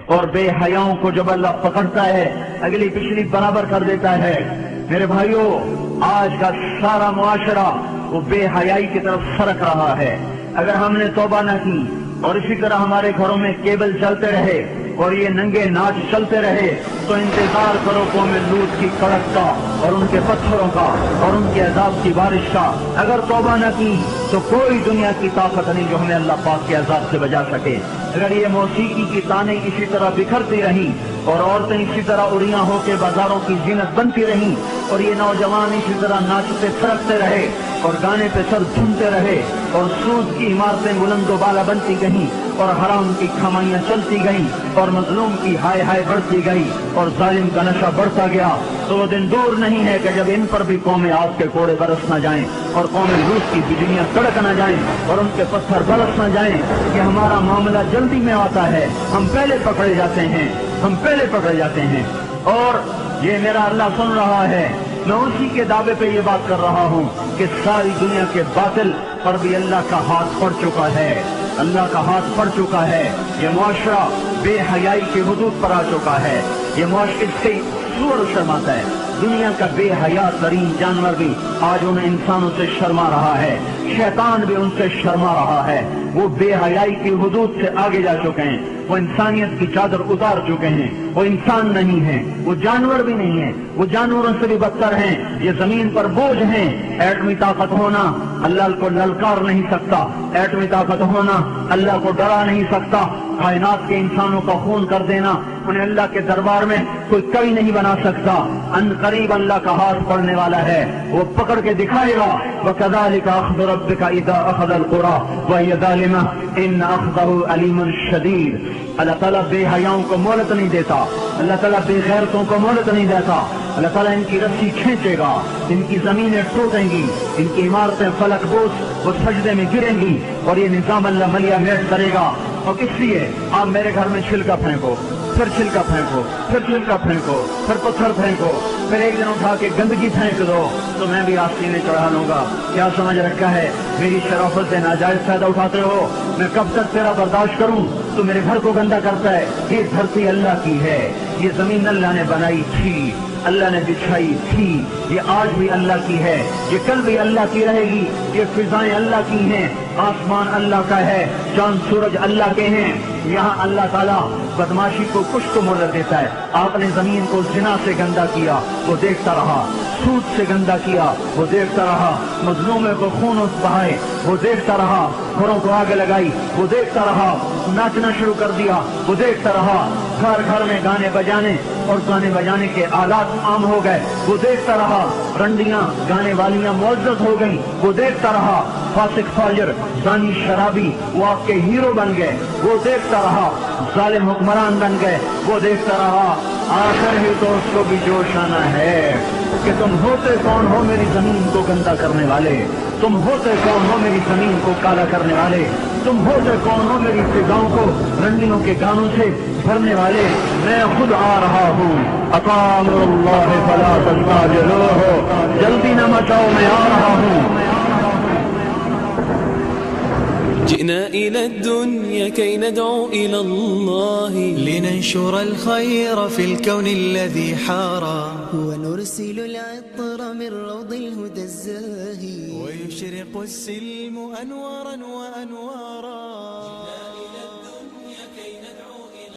اور بے حیاؤں کو جب اللہ پکڑتا ہے اگلی پچھلی برابر کر دیتا ہے۔ میرے بھائیوں، آج کا سارا معاشرہ وہ بے حیائی کی طرف سرک رہا ہے۔ اگر ہم نے توبہ نہ کی اور اسی طرح ہمارے گھروں میں کیبل چلتے رہے اور یہ ننگے ناچ چلتے رہے تو انتظار کرو قوم لوط کی کڑک کا اور ان کے پتھروں کا اور ان کے عذاب کی بارش کا۔ اگر توبہ نہ کی تو کوئی دنیا کی طاقت نہیں جو ہمیں اللہ پاک کے عذاب سے بچا سکے۔ اگر یہ موسیقی کی تانیں اسی طرح بکھرتی رہیں اور عورتیں اسی طرح اڑیاں ہو کے بازاروں کی زینت بنتی رہیں اور یہ نوجوان اسی طرح ناچتے پھرکتے رہے اور گانے پہ سر جھومتے رہے اور سود کی عمارتیں بلند و بالا بنتی گئیں اور حرام کی کمائیاں چلتی گئیں اور مظلوم کی ہائے ہائے بڑھتی گئی اور ظالم کا نشہ بڑھتا گیا، تو وہ دن دور نہیں ہے کہ جب ان پر بھی قوم آگ کے کوڑے برس نہ جائیں اور قوم لوط کی بجلیاں کڑک نہ جائیں اور ان کے پتھر برس نہ جائیں کہ ہمارا معاملہ جلدی میں آتا ہے، ہم پہلے پکڑے جاتے ہیں، ہم پہلے پکڑے جاتے ہیں۔ اور یہ میرا اللہ سن رہا ہے، میں اسی کے دعوے پہ یہ بات کر رہا ہوں کہ ساری دنیا کے باطل پر بھی اللہ کا ہاتھ پڑ چکا ہے، اللہ کا ہاتھ پڑ چکا ہے۔ یہ معاشرہ بے حیائی کی حدود پر آ چکا ہے، یہ معاشرے سے سور شرماتا ہے۔ دنیا کا بے حیا ترین جانور بھی آج ان انسانوں سے شرما رہا ہے، شیطان بھی ان سے شرما رہا ہے۔ وہ بے حیائی کی حدود سے آگے جا چکے ہیں، وہ انسانیت کی چادر اتار چکے ہیں، وہ انسان نہیں ہیں، وہ جانور بھی نہیں ہیں، وہ جانوروں سے بھی بدتر ہیں، یہ زمین پر بوجھ ہیں۔ ایٹمی طاقت ہونا اللہ کو للکار نہیں سکتا، ایٹمی طاقت ہونا اللہ کو ڈرا نہیں سکتا، کائنات کے انسانوں کا خون کر دینا انہیں اللہ کے دربار میں کوئی کبھی نہیں بنا سکتا۔ ان قریب اللہ کا ہاتھ پڑنے والا ہے، وہ پکڑ کے دکھائے گا۔ وَكَذَلِكَ أَخْذُ رَبِّكَ إِذَا أَخَذَ الْقُرَىٰ وَهِيَ ظَالِمَةٌ إِنَّ أَخْذَهُ أَلِيمٌ شَدِيدٌ۔ اللہ تعالیٰ بے حیاؤں کو مہلت نہیں دیتا، اللہ تعالیٰ بے غیرتوں کو مہلت نہیں دیتا۔ اللہ تعالیٰ ان کی رسی کھینچے گا، ان کی زمینیں ٹوٹیں گی، ان کی عمارتیں فلک بوس وہ سجدے میں گریں گی اور یہ نظام اللہ ملیا میٹ کرے گا۔ اور کس لیے؟ آپ میرے گھر میں چھلکا پھینکو، پھر چھلکا پھینکو، پھر چھلکا پھینکو، پھر پتھر پھینکو، پھر ایک دن اٹھا کے گندگی پھینک دو تو میں بھی آستینے چڑھا لوں گا۔ کیا سمجھ رکھا ہے؟ میری شرافت سے ناجائز فائدہ اٹھاتے ہو، میں کب تک تیرا برداشت کروں؟ تو میرے گھر کو گندا کرتا ہے۔ یہ دھرتی اللہ کی ہے، یہ زمین اللہ نے بنائی تھی، اللہ نے بچھائی تھی، یہ آج بھی اللہ کی ہے، یہ کل بھی اللہ کی رہے گی۔ یہ فضائیں اللہ کی ہیں، آسمان اللہ کا ہے، چاند سورج اللہ کے ہیں۔ یہاں اللہ تعالیٰ بدماشی کو کچھ تو مہلت دیتا ہے۔ آپ نے زمین کو زنا سے گندا کیا، وہ دیکھتا رہا، سود سے گندا کیا، وہ دیکھتا رہا، مظلومے کو خون بہائے، وہ دیکھتا رہا، گھروں کو آگ لگائی، وہ دیکھتا رہا، ناچنا شروع کر دیا، وہ دیکھتا رہا، گھر گھر میں گانے بجانے اور گانے بجانے کے آلات عام ہو گئے، وہ دیکھتا رہا، رنڈیاں گانے والیاں معزز ہو گئیں، وہ دیکھتا رہا، فاسق فاجر زانی شرابی وہ آپ کے ہیرو بن گئے، وہ دیکھتا رہا، ظالم حکمران بن گئے، وہ دیکھتا رہا۔ آخر ہی تو اس کو بھی جوش آنا ہے کہ تم ہوتے کون ہو میری زمین کو گندا کرنے والے، تم ہوتے کون ہو میری زمین کو کالا کرنے والے، تم ہوتے کون ہو میری فضاؤں کو رنڈیوں کے گانوں سے بھرنے والے۔ میں خود آ رہا ہوں، اقام اللہ فلا تستعجلوہ، جلدی نہ مچاؤ، میں آ رہا ہوں۔ جئنا إلى الدنيا كي ندعو إلى الله، لننشر الخير في الكون الذي حارى، ونرسل العطر من روض الهدى الزاهي، ويشرق السلم أنوارا وأنوارا.